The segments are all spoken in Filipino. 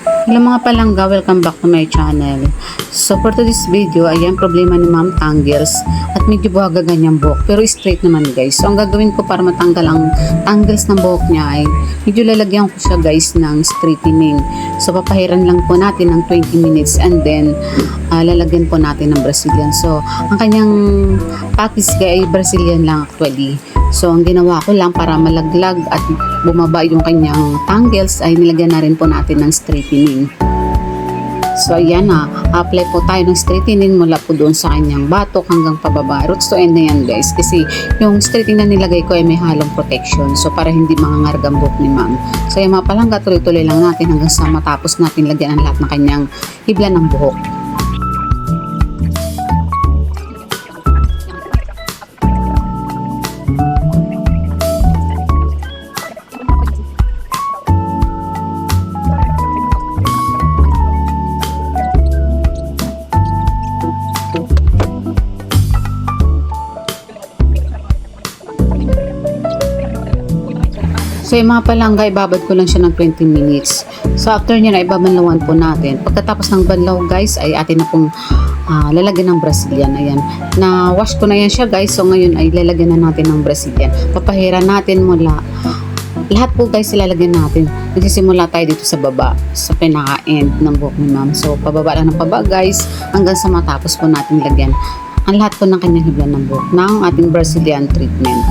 Hello mga palangga, welcome back to my channel. So for today's video, ayan problema ni Ma'am Tangles at medyo buhaga ganyang buhok pero straight naman guys. So ang gagawin ko para matanggal ang tangles ng buhok niya ay medyo lalagyan ko siya guys ng straightening. So papahiran lang po natin ng 20 minutes and then lalagyan po natin ng Brazilian. So ang kanyang package ay Brazilian lang actually. So ang ginawa ko lang para malaglag at bumaba yung kanyang tangles ay nilagyan na rin po natin ng straightening. So ayan na, apply po tayo ng straightening mula po doon sa kanyang batok hanggang pababa. Roots to end na yan guys kasi yung straightening na nilagay ko ay may halong protection. So para hindi mangangarag ang buhok ni ma'am. So ayan mga palangga, tuloy-tuloy lang natin hanggang sa matapos natin lagyan ang lahat ng kanyang hibla ng buhok. So yung mga palangga, ibabad ko lang siya ng 20 minutes. So after nyo na, ibabanlawan po natin. Pagkatapos ng banlaw guys, ay atin na pong lalagyan ng Brazilian. Ayan. Na-wash ko na yan siya guys. So ngayon ay lalagyan na natin ng Brazilian. Papahiran natin mula. Lahat po guys ilalagyan natin. Nagsisimula tayo dito sa baba. Sa pinaka-end ng buhok ni ma'am. So pababa lang ng pababa guys. Hanggang sa matapos po natin lagyan ang lahat po ng kanyang hibla ng buhok ng ating Brazilian treatment.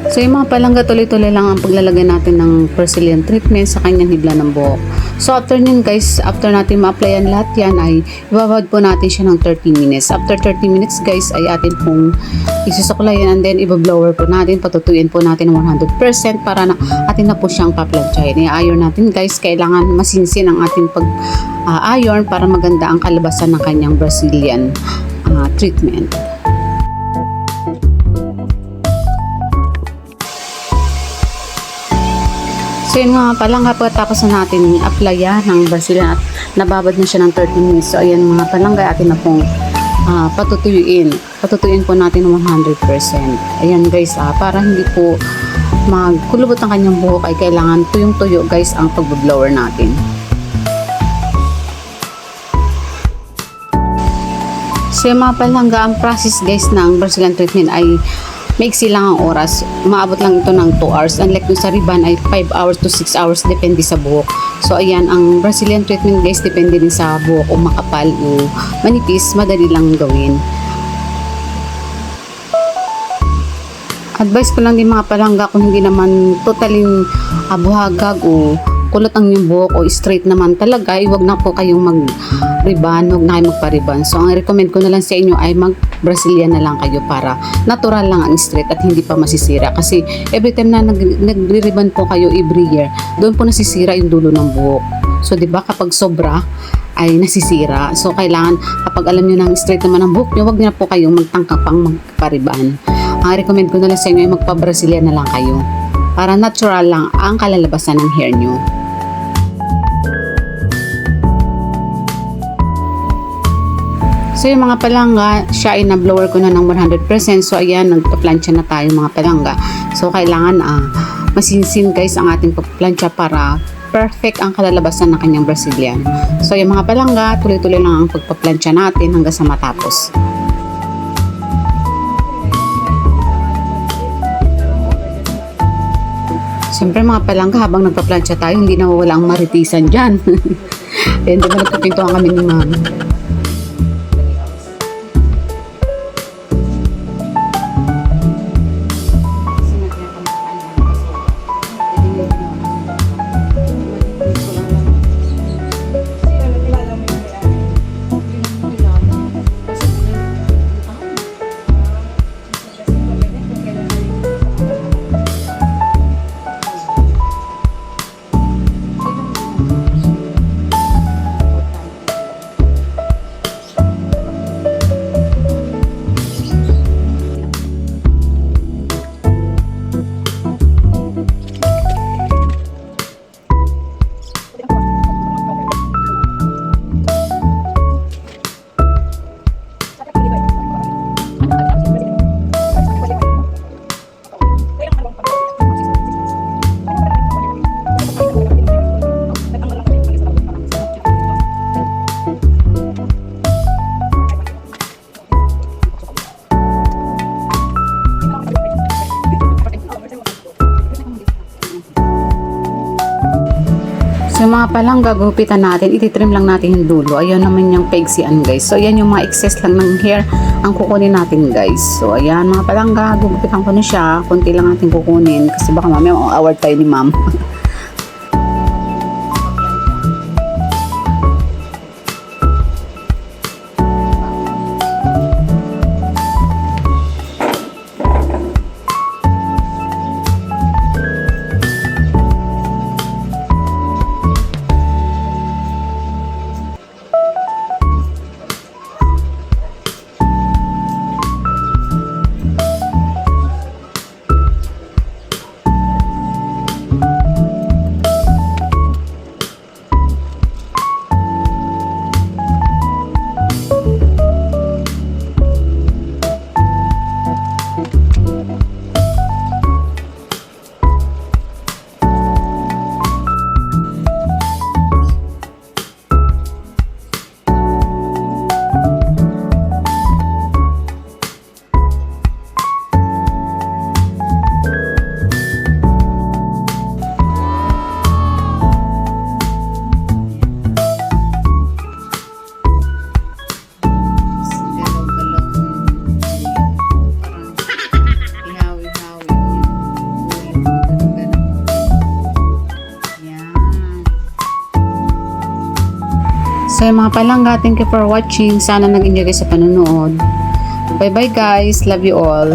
So yung mga palangga, tuloy-tuloy lang ang paglalagay natin ng Brazilian treatment sa kanyang hibla ng buhok. So after nun guys, after natin ma-applyan lahat yan ay ibabad po natin siya ng 30 minutes. After 30 minutes guys ay atin pong isusuklayan and then ibablower po natin, patutuyin po natin ng 100% para na atin na po siyang paplantsahin. I-iron natin guys, kailangan masinsin ang ating pag-iron para maganda ang kalabasan ng kanyang Brazilian treatment. So yun nga palangga, pagkatapos na natin applyan ng Brazilian at nababad na siya ng 30 minutes. So ayan mga palangga, atin na pong patutuyuin. Patutuyuin po natin ng 100%. Ayan guys, para hindi po magkulubot ang kanyang buhok ay kailangan tuyong-tuyo guys ang pag-blower natin. So yung mga palangga, ang process guys ng Brazilian treatment ay maiksi lang ang oras. Maabot lang ito ng 2 hours. Unlike dun sa ribbon ay 5 hours to 6 hours depende sa buhok. So ayan, ang Brazilian treatment guys depende din sa buhok o makapal o manipis, madali lang gawin. Advice ko lang din mga palangga kung hindi naman totaling buhagag o kulot ang yung buhok o straight naman talaga, huwag na po kayong mag-ribbon, huwag na kayo magpa-ribbon. So ang recommend ko na lang sa inyo ay mag-Brazilian na lang kayo para natural lang ang straight at hindi pa masisira. Kasi every time na nagre-ribbon po kayo every year, doon po nasisira yung dulo ng buhok. So 'di ba kapag sobra ay nasisira. So kailangan kapag alam niyo na straight naman ang buhok niyo, huwag na po kayong magtangka pang magpa-ribbon. Ang recommend ko na lang sa inyo ay magpa-Brazilian na lang kayo para natural lang ang kalalabasan ng hair niyo. So yung mga palangga, siya ay na-blower ko na ng 100%. So ayan, nagpa-plancha na tayo mga palangga. So kailangan masinsin guys ang ating pagpa-plancha para perfect ang kalalabasan ng kanyang Brazilian. So yung mga palangga, tuloy-tuloy lang ang pagpa-plancha natin hanggang sa matapos. Siyempre mga palangga, habang nagpa-plancha tayo, hindi nawawala ang maritisan dyan. Ayan, diba nagpapintuhan kami ni ma'am. So yung mga palang gagupitan natin, ititrim lang natin yung dulo. Ayun naman yung pegsian guys. So ayan yung mga excess lang ng hair ang kukunin natin guys. So ayan mga palang gagupitan ko na siya. Kunti lang natin kukunin kasi baka mamaya award tayo ni ma'am. So yung mga palangga, thank you for watching. Sana nag-enjoy kayo sa panonood. Bye bye guys. Love you all.